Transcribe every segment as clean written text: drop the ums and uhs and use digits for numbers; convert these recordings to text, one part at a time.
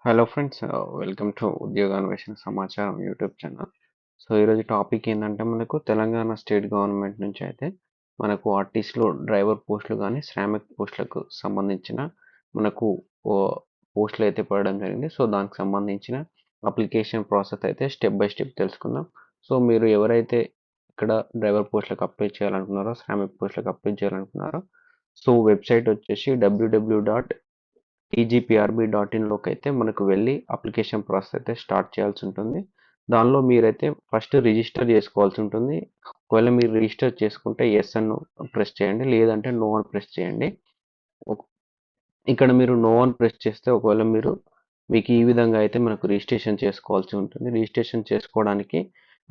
Hello friends, welcome to ఉద్యోగ అన్వేషణ సమాచారం యూట్యూబ్ ఛానల్. సో ఈరోజు టాపిక్ ఏంటంటే మనకు తెలంగాణ స్టేట్ గవర్నమెంట్ నుంచి అయితే మనకు ఆర్టీసీలో డ్రైవర్ పోస్టులు కానీ శ్రామిక్ పోస్టులకు సంబంధించిన మనకు పోస్టులు అయితే పడడం జరిగింది. సో దానికి సంబంధించిన అప్లికేషన్ ప్రాసెస్ అయితే స్టెప్ బై స్టెప్ తెలుసుకుందాం. సో మీరు ఎవరైతే ఇక్కడ డ్రైవర్ పోస్టులకు అప్లై చేయాలనుకున్నారో, శ్రామిక్ పోస్టులకు అప్లై చేయాలనుకున్నారో, సో వెబ్సైట్ వచ్చేసి www.tgprb.in అయితే మనకు వెళ్ళి అప్లికేషన్ ప్రాసెస్ అయితే స్టార్ట్ చేయాల్సి ఉంటుంది. దానిలో మీరైతే ఫస్ట్ రిజిస్టర్ చేసుకోవాల్సి ఉంటుంది. ఒకవేళ మీరు రిజిస్టర్ చేసుకుంటే ఎస్ అని ప్రెస్ చేయండి, లేదంటే నో అని ప్రెస్ చేయండి. ఇక్కడ మీరు నో అని ప్రెస్ చేస్తే ఒకవేళ మీకు ఈ విధంగా అయితే మనకు రిజిస్ట్రేషన్ చేసుకోవాల్సి ఉంటుంది. రిజిస్ట్రేషన్ చేసుకోవడానికి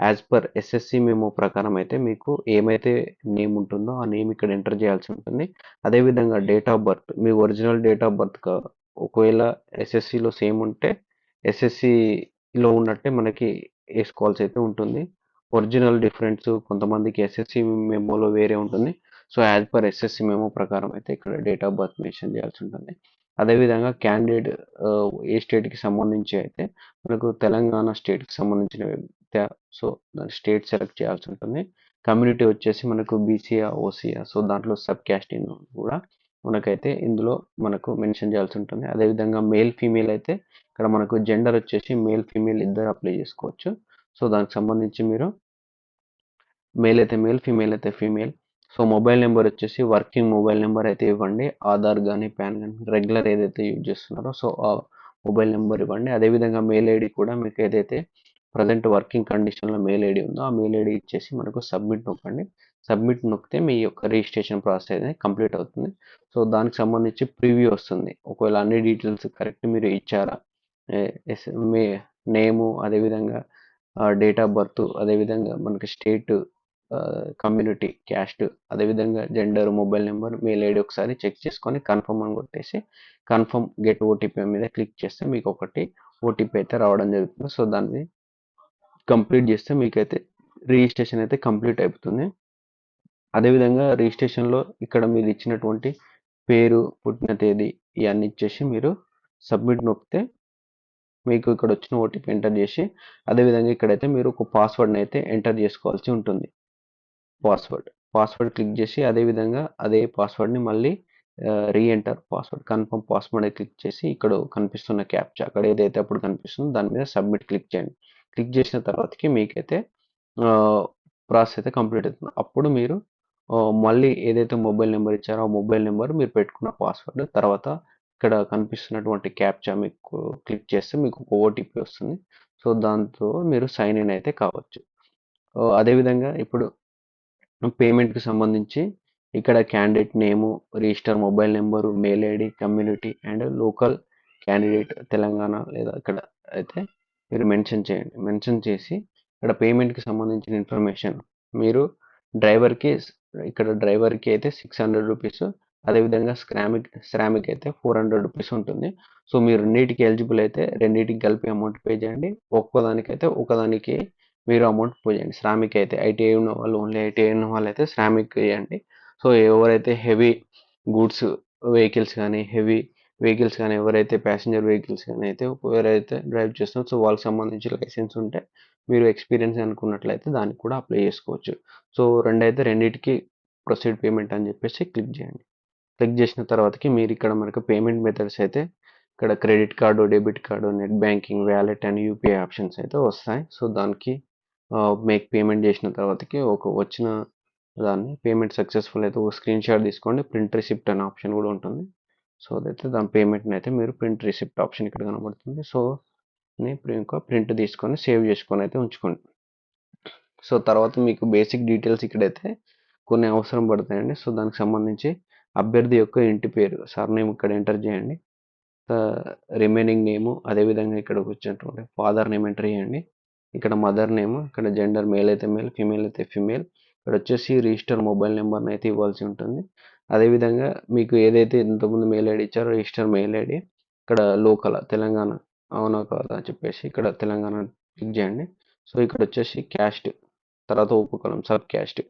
యాజ్ పర్ ఎస్ఎస్సి మెమో ప్రకారం అయితే మీకు ఏమైతే నేమ్ ఉంటుందో ఆ నేమ్ ఇక్కడ ఎంటర్ చేయాల్సి ఉంటుంది. అదేవిధంగా date of birth, me original date of birth ఒకవేళ ఎస్ఎస్సిలో సేమ్ ఉంటే ఎస్ఎస్సిలో ఉన్నట్టే మనకి వేసుకోవాల్సి అయితే ఉంటుంది. ఒరిజినల్ డిఫరెన్స్ కొంతమందికి ఎస్ఎస్సి మెమోలో వేరే ఉంటుంది. So as per SSC memo ప్రకారం అయితే ఇక్కడ డేట్ ఆఫ్ బర్త్ మెన్షన్ చేయాల్సి ఉంటుంది. అదేవిధంగా క్యాండిడేట్ ఏ స్టేట్కి సంబంధించి అయితే మనకు తెలంగాణ స్టేట్కి సంబంధించిన సో దాని స్టేట్ సెలెక్ట్ చేయాల్సి ఉంటుంది. కమ్యూనిటీ వచ్చేసి మనకు బీసీఆ, ఓసీఆ, సో దాంట్లో సబ్ క్యాస్టింగ్ కూడా మనకైతే ఇందులో మనకు మెన్షన్ చేయాల్సి ఉంటుంది. అదేవిధంగా మేల్ ఫీమేల్ అయితే ఇక్కడ మనకు జెండర్ వచ్చేసి మేల్ ఫీమేల్ ఇద్దరు అప్లై చేసుకోవచ్చు. సో దానికి సంబంధించి మీరు మేల్ అయితే మేల్, ఫీమేల్ అయితే ఫీమేల్. సో మొబైల్ నెంబర్ వచ్చేసి వర్కింగ్ మొబైల్ నెంబర్ అయితే ఇవ్వండి. ఆధార్ కానీ ప్యాన్ కానీ రెగ్యులర్ ఏదైతే యూజ్ చేస్తున్నారో సో ఆ మొబైల్ నెంబర్ ఇవ్వండి. అదేవిధంగా మెయిల్ ఐడి కూడా మీకు ఏదైతే ప్రజెంట్ వర్కింగ్ కండిషన్లో మెయిల్ ఐడి ఉందో ఆ మెయిల్ ఐడి ఇచ్చేసి మనకు సబ్మిట్ నొక్కండి. సబ్మిట్ నొక్కితే మీ యొక్క రిజిస్ట్రేషన్ ప్రాసెస్ అనేది కంప్లీట్ అవుతుంది. సో దానికి సంబంధించి ప్రివ్యూ వస్తుంది. ఒకవేళ అన్ని డీటెయిల్స్ కరెక్ట్ మీరు ఇచ్చారా, మీ నేము, అదేవిధంగా డేట్ ఆఫ్ బర్త్, అదేవిధంగా మనకి స్టేట్, కమ్యూనిటీ, క్యాస్ట్, అదేవిధంగా gender, mobile number, mail ID ఒకసారి చెక్ చేసుకొని కన్ఫర్మ్ అని కొట్టేసి కన్ఫర్మ్ గెట్ ఓటీపీ మీద క్లిక్ చేస్తే మీకు ఒకటి ఓటీపీ అయితే రావడం జరుగుతుంది. సో దాన్ని కంప్లీట్ చేస్తే మీకైతే రిజిస్ట్రేషన్ అయితే కంప్లీట్ అయిపోతుంది. అదేవిధంగా రిజిస్ట్రేషన్లో ఇక్కడ మీరు ఇచ్చినటువంటి పేరు, పుట్టిన తేదీ ఇవన్నీ ఇచ్చేసి మీరు సబ్మిట్ నొక్కితే మీకు ఇక్కడ వచ్చిన ఓటీపీ ఎంటర్ చేసి అదేవిధంగా ఇక్కడైతే మీరు ఒక పాస్వర్డ్ని అయితే ఎంటర్ చేసుకోవాల్సి ఉంటుంది. పాస్వర్డ్ క్లిక్ చేసి అదేవిధంగా అదే పాస్వర్డ్ని మళ్ళీ re-enter password, confirm password click చేసి ఇక్కడ కనిపిస్తున్న క్యాప్చా అక్కడ ఏదైతే అప్పుడు కనిపిస్తుందో దాని మీద సబ్మిట్ క్లిక్ చేయండి. క్లిక్ చేసిన తర్వాతకి మీకైతే ప్రాసెస్ అయితే కంప్లీట్ అవుతుంది. అప్పుడు మీరు మళ్ళీ ఏదైతే మొబైల్ నెంబర్ ఇచ్చారో ఆ మొబైల్ నెంబర్, మీరు పెట్టుకున్న పాస్వర్డ్, తర్వాత ఇక్కడ కనిపిస్తున్నటువంటి క్యాప్చా మీకు క్లిక్ చేస్తే మీకు ఒక ఓటీపీ వస్తుంది. సో దాంతో మీరు సైన్ ఇన్ అయితే కావచ్చు. అదేవిధంగా ఇప్పుడు పేమెంట్కి సంబంధించి ఇక్కడ candidate name, register mobile number, mail ID, community and local candidate Telangana లేదా ఇక్కడ అయితే మీరు మెన్షన్ చేయండి. మెన్షన్ చేసి ఇక్కడ పేమెంట్కి సంబంధించిన ఇన్ఫర్మేషన్ మీరు డ్రైవర్కి డ్రైవర్కి అయితే 600 రూపీస్, అదేవిధంగా శ్రామిక్ అయితే 400 రూపీస్ ఉంటుంది. సో మీరు రెండింటికి ఎలిజిబుల్ అయితే రెండింటికి కలిపి అమౌంట్ పే చేయండి. ఒకదానికి మీరు అమౌంట్ పే చేయండి. శ్రామిక్ అయితే ఐటీఐ ఉన్న వాళ్ళు ఓన్లీ ఐటీఐ ఉన్న వాళ్ళు అయితే శ్రామిక్ చేయండి. సో ఎవరైతే హెవీ గూడ్స్ వెహికల్స్ కానీ ఎవరైతే ప్యాసింజర్ వెహికల్స్ కానీ అయితే ఎవరైతే డ్రైవ్ చేస్తున్నారో సో వాళ్ళకి సంబంధించి లైసెన్స్ ఉంటే మీరు ఎక్స్పీరియన్స్ అనుకున్నట్లయితే దానికి కూడా అప్లై చేసుకోవచ్చు. సో రెండింటికి ప్రొసీడ్ పేమెంట్ అని చెప్పేసి క్లిక్ చేయండి. క్లిక్ చేసిన తర్వాతకి మీరు ఇక్కడ మనకు పేమెంట్ మెథడ్స్ అయితే ఇక్కడ credit card, debit card, net banking, wallet and UPI options అయితే వస్తాయి. సో దానికి మేక్ పేమెంట్ చేసిన తర్వాతకి వచ్చిన దాన్ని పేమెంట్ సక్సెస్ఫుల్ అయితే ఒక స్క్రీన్ షాట్ తీసుకోండి. ప్రింట్ రిసిప్ట్ అనే ఆప్షన్ కూడా ఉంటుంది. సో అదైతే దాని పేమెంట్ని అయితే మీరు ప్రింట్ రిసిప్ట్ ఆప్షన్ ఇక్కడ కనబడుతుంది. సో ఇంకా ప్రింట్ తీసుకొని సేవ్ చేసుకొని అయితే ఉంచుకోండి. సో తర్వాత మీకు బేసిక్ డీటెయిల్స్ ఇక్కడైతే కొన్ని అవసరం పడతాయండి. సో దానికి సంబంధించి అభ్యర్థి యొక్క ఇంటి పేరు, సర్నేమ్ ఇక్కడ ఎంటర్ చేయండి. రిమైనింగ్ నేము, అదేవిధంగా ఇక్కడికి వచ్చినటువంటి ఫాదర్ నేమ్ ఎంటర్ చేయండి. ఇక్కడ మదర్ నేమ్, ఇక్కడ జెండర్ మేల్ అయితే మేల్, ఫీమేల్ అయితే ఫీమేల్. ఇక్కడ వచ్చేసి రిజిస్టర్ మొబైల్ నెంబర్ని అయితే ఇవ్వాల్సి ఉంటుంది. అదేవిధంగా మీకు ఏదైతే ఇంతకుముందు మెయిల్ ఐడి ఇచ్చారో రిజిస్టర్ మెయిల్ ఐడి, ఇక్కడ లోకల్ తెలంగాణ అవునా కాదా అని చెప్పేసి ఇక్కడ తెలంగాణ క్లిక్ చేయండి. సో ఇక్కడ వచ్చేసి క్యాస్ట్ తర్వాత ఉపకులం సబ్ క్యాస్ట్.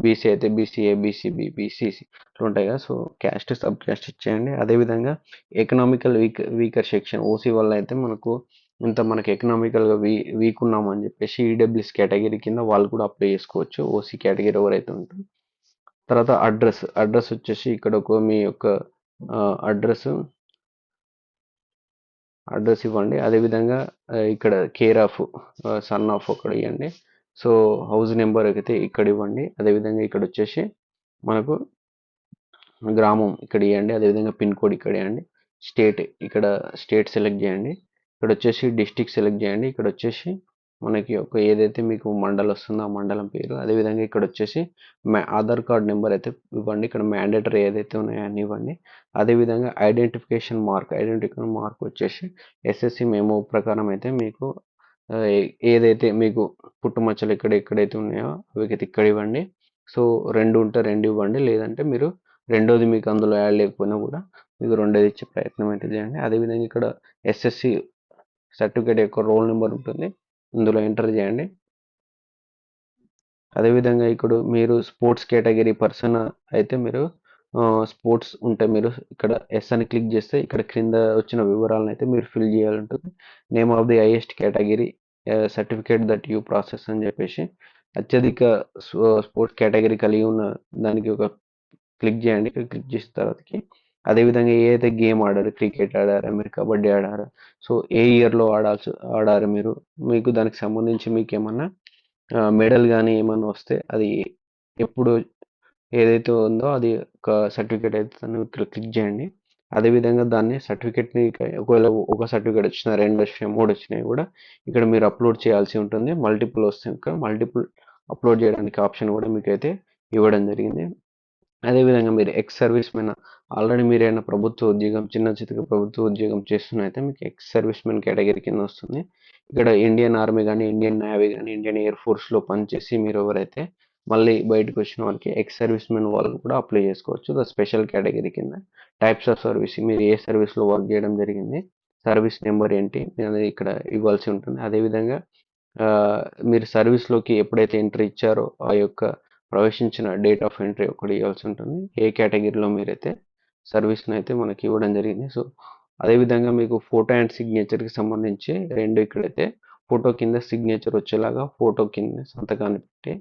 బీసీ అయితే బీసీఏ, బీసీబీ, బీసీసీ ఇట్లా ఉంటాయి కదా. సో క్యాస్ట్, సబ్ క్యాస్ట్ ఇచ్చేయండి. అదేవిధంగా ఎకనామికల్ వీకర్ సెక్షన్ ఓసీ వల్ల అయితే మనకి ఎకనామికల్గా వీక్ ఉన్నామని చెప్పేసి ఈడబ్ల్యూఎస్ కేటగిరీ కింద వాళ్ళు కూడా అప్లై చేసుకోవచ్చు, ఓసీ కేటగిరీ ఎవరైతే ఉంటారో. తర్వాత అడ్రస్ వచ్చేసి ఇక్కడ మీ యొక్క అడ్రస్ ఇవ్వండి. అదేవిధంగా ఇక్కడ కేర్ ఆఫ్ సన్ ఆఫ్ అక్కడ ఇవ్వండి. సో హౌస్ నెంబర్ అయితే ఇక్కడ ఇవ్వండి. అదేవిధంగా ఇక్కడ వచ్చేసి మనకు గ్రామం ఇక్కడ ఇవ్వండి. అదేవిధంగా పిన్ కోడ్ ఇక్కడ ఇవ్వండి. స్టేట్ సెలెక్ట్ చేయండి. ఇక్కడ వచ్చేసి డిస్టిక్ సెలెక్ట్ చేయండి. ఇక్కడ వచ్చేసి మనకి ఏదైతే మీకు మండలం వస్తుందో ఆ మండలం పేరు. అదేవిధంగా ఇక్కడ వచ్చేసి ఆధార్ కార్డ్ నెంబర్ అయితే ఇవ్వండి. ఇక్కడ మ్యాండేటరీ ఏదైతే ఉన్నాయో అన్ని ఇవ్వండి. అదేవిధంగా ఐడెంటిఫికేషన్ మార్క్ వచ్చేసి ఎస్ఎస్సి మెమో ప్రకారం అయితే మీకు ఏదైతే మీకు పుట్టుమచ్చలు ఎక్కడైతే ఉన్నాయో అవి అయితే ఇక్కడ ఇవ్వండి. సో 2 ఉంటే 2 ఇవ్వండి. లేదంటే మీరు రెండోది మీకు అందులో యాడ్ లేకపోయినా కూడా మీకు రెండోది ఇచ్చే ప్రయత్నం అయితే చేయండి. అదేవిధంగా ఇక్కడ ఎస్ఎస్సి సర్టిఫికేట్ యొక్క రోల్ నెంబర్ ఉంటుంది, ఇందులో ఎంటర్ చేయండి. అదేవిధంగా ఇక్కడ మీరు స్పోర్ట్స్ కేటగిరీ పర్సన్ అయితే మీరు స్పోర్ట్స్ ఉంటే మీరు ఇక్కడ ఎస్ అని క్లిక్ చేస్తే ఇక్కడ క్రింద వచ్చిన వివరాలను అయితే మీరు ఫిల్ చేయాలి ఉంటుంది. Name of the highest category certificate that you process అని చెప్పేసి అత్యధిక స్పోర్ట్స్ కేటగిరీ కలిగి ఉన్న దానికి ఒక క్లిక్ చేయండి. క్లిక్ చేసిన తర్వాతకి అదేవిధంగా ఏ అయితే గేమ్ ఆడారు, క్రికెట్ ఆడారా, మీరు కబడ్డీ ఆడారా, సో ఏ ఇయర్లో ఆడారు మీకు దానికి సంబంధించి మీకు ఏమన్నా మెడల్ కానీ ఏమన్నా వస్తే అది ఎప్పుడు ఏదైతే ఉందో అది ఒక సర్టిఫికేట్ అయితే దాన్ని క్లిక్ చేయండి. అదేవిధంగా దాన్ని సర్టిఫికేట్ని ఒకవేళ ఒక సర్టిఫికేట్ వచ్చినా 2 వచ్చినాయి 3 వచ్చినాయి కూడా ఇక్కడ మీరు అప్లోడ్ చేయాల్సి ఉంటుంది. మల్టిపుల్ వస్తే ఇంకా మల్టిపుల్ అప్లోడ్ చేయడానికి ఆప్షన్ కూడా మీకు అయితే ఇవ్వడం జరిగింది. అదేవిధంగా మీరు ఎక్స్ సర్వీస్ మెన్ ఆల్రెడీ మీరైనా ప్రభుత్వ ఉద్యోగం చిన్న చితక ప్రభుత్వ ఉద్యోగం చేస్తున్నైతే మీకు ఎక్స్ సర్వీస్ మెన్ కేటగిరీ కింద వస్తుంది. ఇక్కడ ఇండియన్ ఆర్మీ కానీ, ఇండియన్ నేవీ కానీ, ఇండియన్ ఎయిర్ ఫోర్స్లో పనిచేసి మీరు ఎవరైతే మళ్ళీ బయటకు వచ్చిన వాళ్ళకి ఎక్స్ సర్వీస్ మెన్ వాళ్ళు కూడా అప్లై చేసుకోవచ్చు. ద స్పెషల్ కేటగిరీ కింద టైప్స్ ఆఫ్ సర్వీస్ మీరు ఏ సర్వీస్లో వర్క్ చేయడం జరిగింది, సర్వీస్ నెంబర్ ఏంటి అనేది ఇక్కడ ఇవ్వాల్సి ఉంటుంది. అదేవిధంగా మీరు సర్వీస్లోకి ఎప్పుడైతే ఎంట్రీ ఇచ్చారో ఆ యొక్క ప్రవేశించిన డేట్ ఆఫ్ ఎంట్రీ ఒకటి ఇవ్వాల్సి ఉంటుంది. ఏ కేటగిరీలో మీరైతే సర్వీస్ని అయితే మనకి ఇవ్వడం జరిగింది. సో అదేవిధంగా మీకు ఫోటో అండ్ సిగ్నేచర్కి సంబంధించి 2 ఇక్కడైతే ఫోటో కింద సిగ్నేచర్ వచ్చేలాగా ఫోటో కింద సంతకాన్ని పెట్టి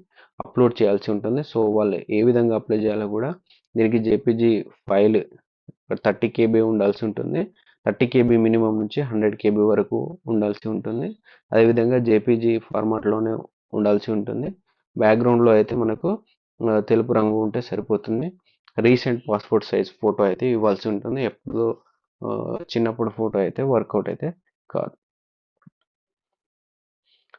అప్లోడ్ చేయాల్సి ఉంటుంది. సో వాళ్ళు ఏ విధంగా అప్లై చేయాలో కూడా దీనికి జేపీజీ ఫైల్ 30 KB ఉండాల్సి ఉంటుంది. 30 KB మినిమం నుంచి 100 KB వరకు ఉండాల్సి ఉంటుంది. అదేవిధంగా జేపీజీ ఫార్మాట్లోనే ఉండాల్సి ఉంటుంది. బ్యాక్గ్రౌండ్లో అయితే మనకు తెలుపు రంగు ఉంటే సరిపోతుంది. రీసెంట్ పాస్పోర్ట్ సైజ్ ఫోటో అయితే ఇవ్వాల్సి ఉంటుంది. ఎప్పుడు చిన్నప్పుడు ఫోటో అయితే వర్కౌట్ అయితే కాదు.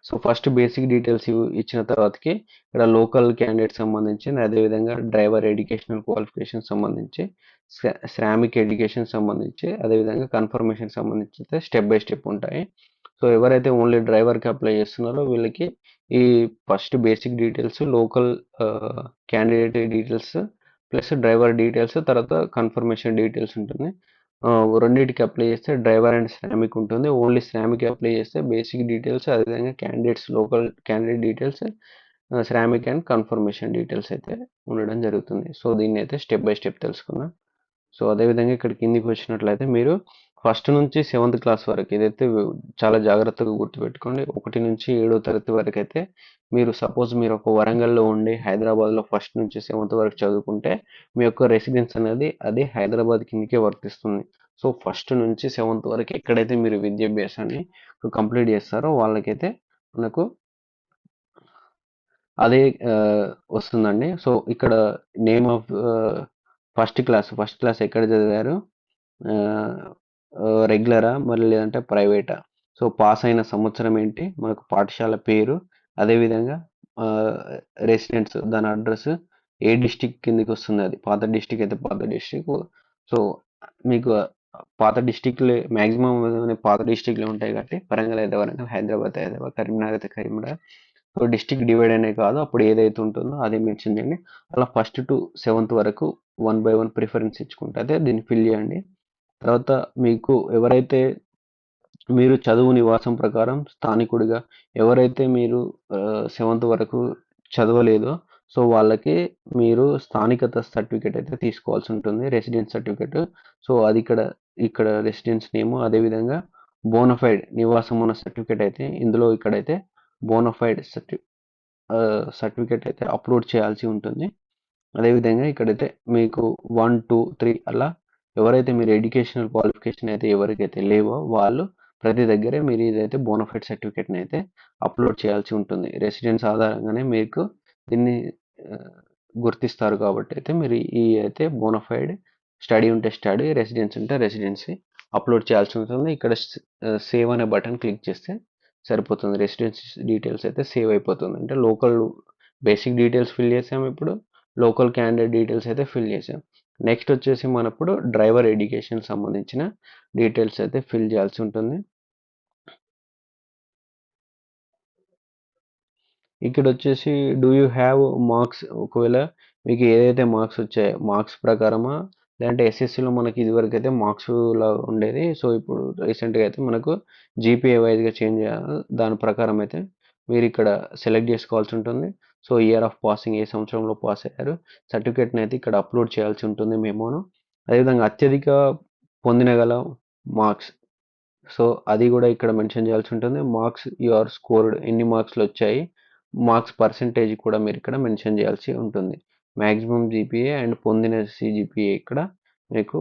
సో ఫస్ట్ బేసిక్ డీటెయిల్స్ ఇచ్చిన తర్వాతకి ఇక్కడ లోకల్ క్యాండిడేట్ సంబంధించి, అదేవిధంగా డ్రైవర్ ఎడ్యుకేషనల్ క్వాలిఫికేషన్ సంబంధించి, శ్రామిక్ ఎడ్యుకేషన్ సంబంధించి, అదేవిధంగా కన్ఫర్మేషన్ సంబంధించి అయితే స్టెప్ బై స్టెప్ ఉంటాయి. సో ఎవరైతే ఓన్లీ డ్రైవర్కి అప్లై చేస్తున్నారో వీళ్ళకి ఈ first basic details, local candidate details plus driver details, తర్వాత కన్ఫర్మేషన్ డీటెయిల్స్ ఉంటుంది. రెండింటికి అప్లై చేస్తే డ్రైవర్ అండ్ శ్రామిక్ ఉంటుంది. ఓన్లీ శ్రామిక్ అప్లై చేస్తే బేసిక్ డీటెయిల్స్, అదేవిధంగా local candidate details, Shramik and confirmation details అయితే ఉండడం జరుగుతుంది. సో దీన్ని అయితే స్టెప్ బై స్టెప్ తెలుసుకుందాం. సో అదేవిధంగా ఇక్కడ కిందికి వచ్చినట్లయితే మీరు ఫస్ట్ నుంచి 7th క్లాస్ వరకు ఇదైతే చాలా జాగ్రత్తగా గుర్తుపెట్టుకోండి. 1 నుంచి 7వ తరగతి వరకు అయితే మీరు సపోజ్ మీరు ఒక వరంగల్లో ఉండి హైదరాబాద్లో ఫస్ట్ నుంచి 7th వరకు చదువుకుంటే మీ యొక్క రెసిడెన్స్ అనేది అది హైదరాబాద్ కిందకే వర్తిస్తుంది. సో ఫస్ట్ నుంచి 7th వరకు ఎక్కడైతే మీరు విద్యాభ్యాసాన్ని కంప్లీట్ చేస్తారో వాళ్ళకైతే మనకు అదే వస్తుందండి. సో ఇక్కడ నేమ్ ఆఫ్ ఫస్ట్ క్లాస్ ఎక్కడ చదివారు, రెగ్యులరా మరి లేదంటే ప్రైవేటా, సో పాస్ అయిన సంవత్సరం ఏంటి, మనకు పాఠశాల పేరు, అదేవిధంగా రెసిడెన్స్ దాని అడ్రస్, ఏ డిస్టిక్ కిందకి వస్తుంది, అది పాత డిస్టిక్ అయితే పాత డిస్టిక్. సో మీకు పాత డిస్టిక్లే మ్యాక్సిమం పాత డిస్టిక్లే ఉంటాయి కాబట్టి వరంగల్ అయితే వరంగల్, హైదరాబాద్ కరీంనగర్ అయితే కరీంనగర్. సో డిస్టిక్ డివైడ్ అనే కాదు, అప్పుడు ఏదైతే ఉంటుందో అది మెన్షన్ చేయండి. అలా ఫస్ట్ టు 7th వరకు 1 by 1 ప్రిఫరెన్స్ ఇచ్చుకుంటే అయితే దీన్ని ఫిల్ చేయండి. తర్వాత మీకు ఎవరైతే మీరు చదువు నివాసం ప్రకారం స్థానికుడిగా ఎవరైతే మీరు 7th వరకు చదవలేదో సో వాళ్ళకి మీరు స్థానికత సర్టిఫికేట్ అయితే తీసుకోవాల్సి ఉంటుంది, రెసిడెన్స్ సర్టిఫికేట్. సో అది ఇక్కడ రెసిడెన్స్ నేమ్, అదేవిధంగా బోనఫైడ్ నివాసం ఉన్న సర్టిఫికేట్ అయితే ఇందులో ఇక్కడైతే బోనఫైడ్ సర్టిఫికేట్ అయితే అప్లోడ్ చేయాల్సి ఉంటుంది. అదేవిధంగా ఇక్కడైతే మీకు 1, 2, 3 అలా ఎవరైతే మీరు ఎడ్యుకేషనల్ క్వాలిఫికేషన్ అయితే ఎవరికైతే లేవో వాళ్ళు ప్రతి దగ్గరే మీరు ఇదైతే బోనఫైడ్ సర్టిఫికేట్ని అయితే అప్లోడ్ చేయాల్సి ఉంటుంది. రెసిడెన్స్ ఆధారంగానే మీకు దీన్ని ఆ, గుర్తిస్తారు కాబట్టి అయితే మీరు ఈ అయితే బోనఫైడ్ స్టడీ ఉంటే స్టడీ, రెసిడెన్స్ ఉంటే రెసిడెన్సీ అప్లోడ్ చేయాల్సి ఉంటుంది. ఇక్కడ సేవ్ అనే బటన్ క్లిక్ చేస్తే సరిపోతుంది. రెసిడెన్స్ డీటెయిల్స్ అయితే సేవ్ అయిపోతుంది. అంటే లోకల్ బేసిక్ డీటెయిల్స్ ఫిల్ చేసాము, ఇప్పుడు లోకల్ క్యాండిడేట్ డీటెయిల్స్ అయితే ఫిల్ చేసాం. నెక్స్ట్ వచ్చేసి మనప్పుడు డ్రైవర్ ఎడ్యుకేషన్ సంబంధించిన డీటెయిల్స్ అయితే ఫిల్ చేయాల్సి ఉంటుంది. ఇక్కడ వచ్చేసి డూ యూ హ్యావ్ మార్క్స్, ఒకవేళ మీకు ఏదైతే మార్క్స్ వచ్చాయో మార్క్స్ ప్రకారమా, లేదంటే ఎస్ఎస్సిలో మనకి ఇదివరకు అయితే మార్క్స్ లా ఉండేది. సో ఇప్పుడు రీసెంట్గా అయితే మనకు జీపీఏ వైజ్గా చేంజ్ దాని ప్రకారం అయితే మీరు ఇక్కడ సెలెక్ట్ చేసుకోవాల్సి ఉంటుంది. సో ఇయర్ ఆఫ్ పాసింగ్, ఏ సంవత్సరంలో పాస్ అయ్యారు, సర్టిఫికేట్ని అయితే ఇక్కడ అప్లోడ్ చేయాల్సి ఉంటుంది మేమోను. అదేవిధంగా అత్యధిక పొందినగల మార్క్స్, సో అది కూడా ఇక్కడ మెన్షన్ చేయాల్సి ఉంటుంది. మార్క్స్ యు ఆర్ స్కోర్డ్, ఎన్ని మార్క్స్లు వచ్చాయి, మార్క్స్ పర్సంటేజ్ కూడా మీరు ఇక్కడ మెన్షన్ చేయాల్సి ఉంటుంది. మ్యాక్సిమం జీపీఏ అండ్ పొందిన సిజిపిఏ ఇక్కడ మీకు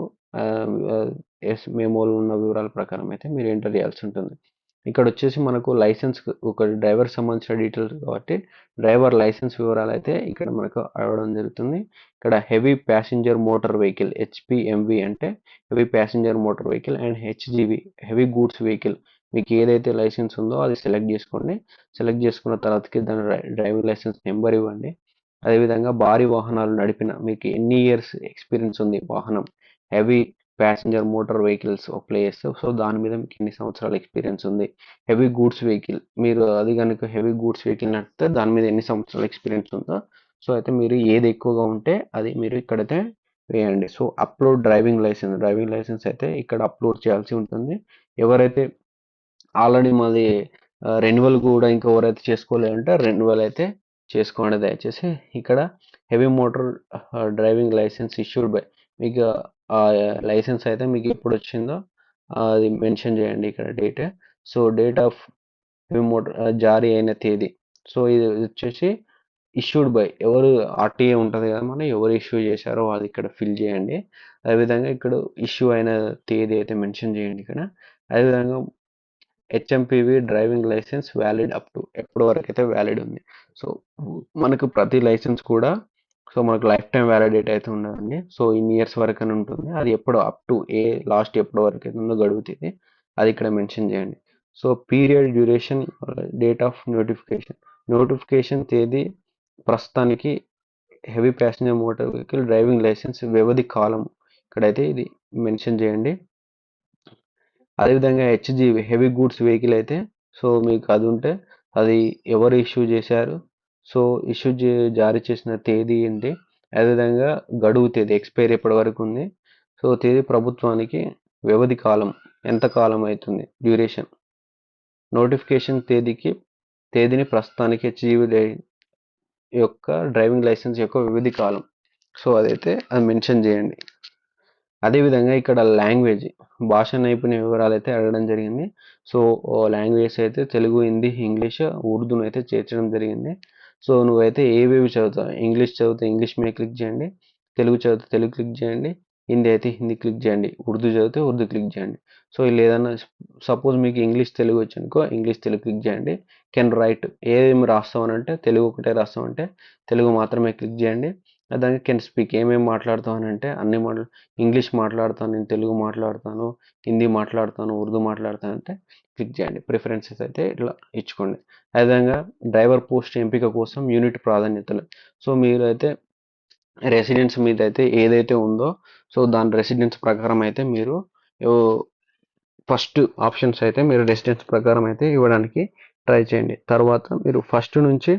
ఎస్ మెమోలో ఉన్న వివరాల ప్రకారం అయితే మీరు ఎంటర్ చేయాల్సి ఉంటుంది. ఇక్కడ వచ్చేసి మనకు లైసెన్స్, ఒక డ్రైవర్ సంబంధించిన డీటెయిల్స్ కాబట్టి డ్రైవర్ లైసెన్స్ వివరాలు అయితే ఇక్కడ మనకు అడగడం జరుగుతుంది. ఇక్కడ heavy passenger motor vehicle, HPMV అంటే heavy passenger motor vehicle, and HGV heavy goods vehicle, మీకు ఏదైతే లైసెన్స్ ఉందో అది సెలెక్ట్ చేసుకోండి. సెలెక్ట్ చేసుకున్న తర్వాతకి దాని డ్రైవింగ్ లైసెన్స్ నెంబర్ ఇవ్వండి. అదేవిధంగా భారీ వాహనాలు నడిపిన మీకు ఎన్ని ఇయర్స్ ఎక్స్పీరియన్స్ ఉంది వాహనం, హెవీ ప్యాసింజర్ మోటార్ వెహికల్స్ ఒక ప్లేస్, సో దాని మీద మీకు ఎన్ని సంవత్సరాల ఎక్స్పీరియన్స్ ఉంది. హెవీ గూడ్స్ వెహికల్, మీరు అది కనుక హెవీ గూడ్స్ వెహికల్ నడిపితే దాని మీద ఎన్ని సంవత్సరాల ఎక్స్పీరియన్స్ ఉందో, సో అయితే మీరు ఏది ఎక్కువగా ఉంటే అది మీరు ఇక్కడైతే వేయండి. సో అప్లోడ్ డ్రైవింగ్ లైసెన్స్ అయితే ఇక్కడ అప్లోడ్ చేయాల్సి ఉంటుంది. ఎవరైతే ఆల్రెడీ మాది రెన్యువల్ కూడా ఇంకా ఎవరైతే చేసుకోలేదంటే రెన్యువల్ అయితే చేసుకోండి దయచేసి. ఇక్కడ heavy motor driving license issued by, మీకు ఆ లైసెన్స్ అయితే మీకు ఎప్పుడు వచ్చిందో అది మెన్షన్ చేయండి ఇక్కడ date. So date of heavy motor జారీ అయిన తేదీ, సో ఇది వచ్చేసి ఇష్యూడ్ బై, ఎవరు ఆర్టీఏ ఉంటుంది కదా మనం, ఎవరు ఇష్యూ చేశారో అది ఇక్కడ ఫిల్ చేయండి. అదేవిధంగా ఇక్కడ ఇష్యూ అయిన తేదీ అయితే మెన్షన్ చేయండి ఇక్కడ. అదేవిధంగా HMPV driving license valid up to, ఎప్పటి వరకు అయితే వ్యాలిడ్ ఉంది. సో మనకు ప్రతి లైసెన్స్ కూడా సో మనకు లైఫ్ టైం వ్యాలిడేట్ అయితే ఉండదండి. సో ఇన్ని ఇయర్స్ వరకు అని ఉంటుంది. అది ఎప్పుడు అప్ టు ఏ లాస్ట్ ఎప్పటి వరకు అయితే ఉందో గడువుతుంది, అది ఇక్కడ మెన్షన్ చేయండి. So period duration, date of notification తేదీ, ప్రస్తుతానికి heavy passenger motor vehicle driving license వ్యవధి కాలం ఇక్కడైతే ఇది మెన్షన్ చేయండి. అదేవిధంగా హెచ్జివి హెవీ గూడ్స్ వెహికల్ అయితే సో మీకు అది ఉంటే అది ఎవరు ఇష్యూ చేశారు, సో ఇష్యూ జారీ చేసిన తేదీ ఏంటి, అదేవిధంగా గడువు తేదీ ఎక్స్పైరీ ఎప్పటి వరకు ఉంది, సో తేదీ ప్రభుత్వానికి వ్యవధి కాలం ఎంత కాలం అవుతుంది, డ్యూరేషన్, నోటిఫికేషన్ తేదీని ప్రస్తుతానికి హెచ్జివి యొక్క డ్రైవింగ్ లైసెన్స్ యొక్క వ్యవధి కాలం, సో అదైతే అది మెన్షన్ చేయండి. అదేవిధంగా ఇక్కడ లాంగ్వేజ్, భాష నైపుణ్య వివరాలు అయితే అడగడం జరిగింది. సో లాంగ్వేజ్ అయితే తెలుగు, హిందీ, ఇంగ్లీష్, ఉర్దూను అయితే చేర్చడం జరిగింది. సో నువ్వైతే ఏవేవి చదువుతావు, ఇంగ్లీష్ చదివితే ఇంగ్లీష్ మీద క్లిక్ చేయండి, తెలుగు చదివితే తెలుగు క్లిక్ చేయండి, హిందీ అయితే హిందీ క్లిక్ చేయండి, ఉర్దూ చదివితే ఉర్దూ క్లిక్ చేయండి. సో లేదన్నా సపోజ్ మీకు ఇంగ్లీష్ తెలుగు వచ్చనుకో ఇంగ్లీష్ తెలుగు క్లిక్ చేయండి. కెన్ రైట్, ఏమేమి రాస్తామనంటే తెలుగు ఒకటే రాస్తామంటే తెలుగు మాత్రమే క్లిక్ చేయండి. దానికి కెన్ స్పీక్, ఏమేమి మాట్లాడతామనంటే అన్ని ఇంగ్లీష్ మాట్లాడతాను, నేను తెలుగు మాట్లాడతాను, హిందీ మాట్లాడతాను, ఉర్దూ మాట్లాడతాను అంటే క్లిక్ చేయండి. ప్రిఫరెన్సెస్ అయితే ఇట్లా ఇచ్చుకోండి. అదేవిధంగా డ్రైవర్ పోస్ట్ ఎంపిక కోసం యూనిట్ ప్రాధాన్యతలు, సో మీరు అయితే రెసిడెన్స్ మీద అయితే ఏదైతే ఉందో సో దాని రెసిడెన్స్ ప్రకారం అయితే మీరు ఫస్ట్ ఆప్షన్స్ అయితే మీరు రెసిడెన్స్ ప్రకారం అయితే ఇవ్వడానికి ట్రై చేయండి. తర్వాత మీరు ఫస్ట్ నుంచి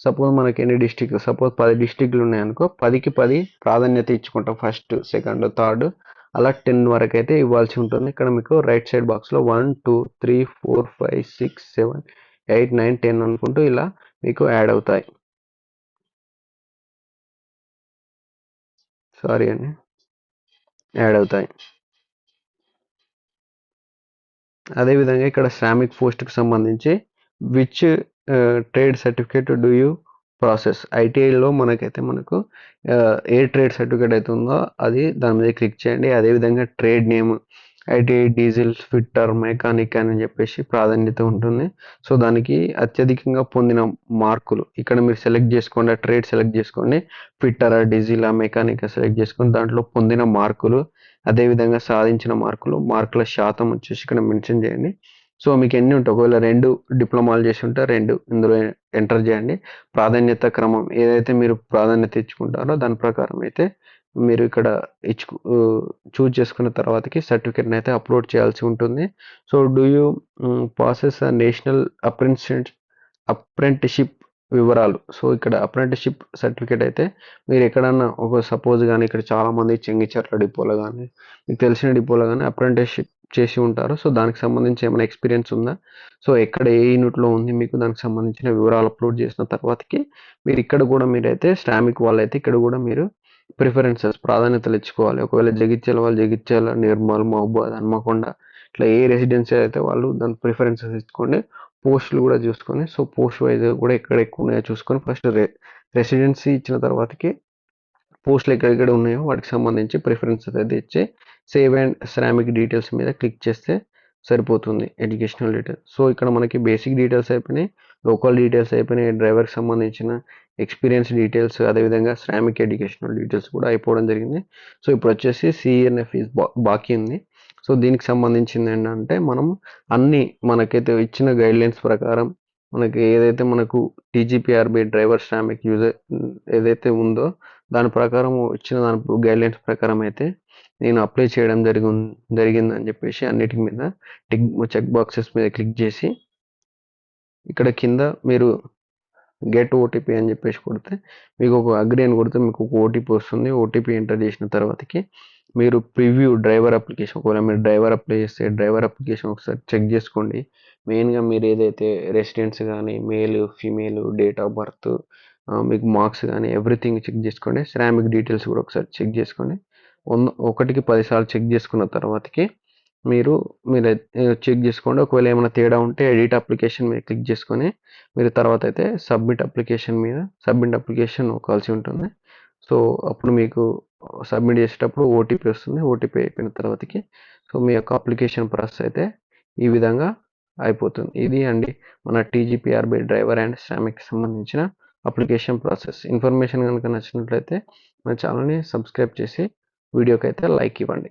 సపోజ్ మనకి ఎన్ని డిస్టిక్లు, సపోజ్ 10 డిస్టిక్లు ఉన్నాయనుకో 10కి 10 ప్రాధాన్యత ఇచ్చుకుంటాం, ఫస్ట్ సెకండ్ థర్డ్ అలా 10 వరకు అయితే ఇవ్వాల్సి ఉంటుంది. ఇక్కడ మీకు రైట్ సైడ్ బాక్స్లో 1 2 3 4 5 6 7 8 9 10 అనుకుంటూ ఇలా మీకు యాడ్ అవుతాయి. సారీ అండి యాడ్ అవుతాయి. అదేవిధంగా ఇక్కడ శ్రామిక్ పోస్ట్కి సంబంధించి which trade certificate do you process. ఐటీఐలో మనకు ఏ ట్రేడ్ సర్టిఫికేట్ అయితే ఉందో అది దాని మీద క్లిక్ చేయండి. అదేవిధంగా trade name ITI diesel fitter mechanic అని చెప్పేసి ప్రాధాన్యత ఉంటుంది. సో దానికి అత్యధికంగా పొందిన మార్కులు ఇక్కడ మీరు సెలెక్ట్ చేసుకోండి. ఆ ట్రేడ్ సెలెక్ట్ చేసుకోండి. ఫిట్టరా డీజిలా మెకానిక్ సెలెక్ట్ చేసుకొని దాంట్లో పొందిన మార్కులు అదేవిధంగా సాధించిన మార్కుల శాతం వచ్చేసి ఇక్కడ మెన్షన్ చేయండి. సో మీకు ఎన్ని ఉంటాయి, ఒకవేళ 2 డిప్లొమాలు చేసి ఉంటే 2 ఇందులో ఎంటర్ చేయండి. ప్రాధాన్యత క్రమం ఏదైతే మీరు ప్రాధాన్యత ఇచ్చుకుంటారో దాని ప్రకారం అయితే మీరు ఇక్కడ చూజ్ చేసుకున్న తర్వాతకి సర్టిఫికేట్ని అయితే అప్లోడ్ చేయాల్సి ఉంటుంది. So do you process national apprenticeship వివరాలు. సో ఇక్కడ అప్రెంటిషిప్ సర్టిఫికేట్ అయితే మీరు ఎక్కడన్నా ఒక సపోజ్ కానీ ఇక్కడ చాలామంది చెంగిచెర్ల డిపోలో కానీ మీకు తెలిసిన డిపోలో కానీ అప్రెంటిస్షిప్ చేసి ఉంటారు. సో దానికి సంబంధించి ఏమైనా ఎక్స్పీరియన్స్ ఉందా, సో ఎక్కడ ఏ యూనిట్లో ఉంది మీకు దానికి సంబంధించిన వివరాలు అప్లోడ్ చేసిన తర్వాతకి మీరు ఇక్కడ కూడా మీరైతే శ్రామిక్ వాళ్ళైతే ఇక్కడ కూడా మీరు ప్రిఫరెన్సెస్ ప్రాధాన్యతలు ఇచ్చుకోవాలి. ఒకవేళ జగిత్యాల వాళ్ళు జగిత్యాల, నిర్మల్, మహబూబాద్, హన్మకొండ ఇట్లా ఏ రెసిడెన్సీ అయితే వాళ్ళు దాని ప్రిఫరెన్సెస్ ఇచ్చుకోండి. పోస్టులు కూడా చూసుకొని సో పోస్ట్ వైజ్ కూడా ఎక్కడ ఎక్కువ ఉన్నాయో చూసుకొని ఫస్ట్ రెసిడెన్సీ ఇచ్చిన తర్వాతకి పోస్టులు ఎక్కడెక్కడ ఉన్నాయో వాటికి సంబంధించి ప్రిఫరెన్సెస్ అయితే ఇచ్చి సేవ్ అండ్ శ్రామిక్ డీటెయిల్స్ మీద క్లిక్ చేస్తే సరిపోతుంది. Educational details. సో ఇక్కడ మనకి బేసిక్ డీటెయిల్స్ అయిపోయినాయి, లోకల్ డీటెయిల్స్ అయిపోయినాయి, డ్రైవర్కి సంబంధించిన ఎక్స్పీరియన్స్ డీటెయిల్స్ అదేవిధంగా శ్రామిక్ ఎడ్యుకేషనల్ డీటెయిల్స్ కూడా అయిపోవడం జరిగింది. సో ఇప్పుడు వచ్చేసి సిఎన్ఎఫ్ ఫీజ్ బాకీ ఉంది. సో దీనికి సంబంధించింది ఏంటంటే మనం అన్ని మనకైతే ఇచ్చిన గైడ్లైన్స్ ప్రకారం మనకి ఏదైతే మనకు టీజీపీఆర్బీ డ్రైవర్ శ్రామిక్ యూజర్ ఏదైతే ఉందో దాని ప్రకారం ఇచ్చిన దాని గైడ్లైన్స్ ప్రకారం అయితే నేను అప్లై చేయడం జరిగిందని చెప్పేసి అన్నిటి మీద చెక్ బాక్సెస్ మీద క్లిక్ చేసి ఇక్కడ కింద మీరు గెట్ ఓటీపీ అని చెప్పేసి కొడితే మీకు ఒక అగ్రి అని కొడితే మీకు ఒక ఓటీపీ వస్తుంది. ఓటీపీ ఎంటర్ చేసిన తర్వాతకి మీరు ప్రివ్యూ డ్రైవర్ అప్లికేషన్, ఒకవేళ మీరు డ్రైవర్ అప్లై చేస్తే డ్రైవర్ అప్లికేషన్ ఒకసారి చెక్ చేసుకోండి. మెయిన్గా మీరు ఏదైతే రెసిడెన్స్ కానీ male female date of birth మీకు మార్క్స్ కానీ ఎవ్రీథింగ్ చెక్ చేసుకోండి. శ్రామిక్ డీటెయిల్స్ కూడా ఒకసారి చెక్ చేసుకోండి. 1కి 10 సార్లు చెక్ చేసుకున్న తర్వాతకి మీరు చెక్ చేసుకోండి. ఒకవేళ ఏమైనా తేడా ఉంటే ఎడిట్ అప్లికేషన్ మీద క్లిక్ చేసుకొని మీరు తర్వాత అయితే సబ్మిట్ అప్లికేషన్ నొక్కాల్సి ఉంటుంది. సో అప్పుడు మీకు సబ్మిట్ చేసేటప్పుడు ఓటీపీ వస్తుంది. ఓటీపీ అయిపోయిన తర్వాతకి సో మీ యొక్క అప్లికేషన్ ప్రాసెస్ అయితే ఈ విధంగా అయిపోతుంది. ఇది అండి మన టీజీపీఆర్బీ డ్రైవర్ అండ్ శ్రామిక్కి సంబంధించిన అప్లికేషన్ ప్రాసెస్. ఇన్ఫర్మేషన్ కనుక నచ్చినట్లయితే మన ఛానల్ని సబ్స్క్రైబ్ చేసి వీడియోకి అయితే లైక్ ఇవ్వండి.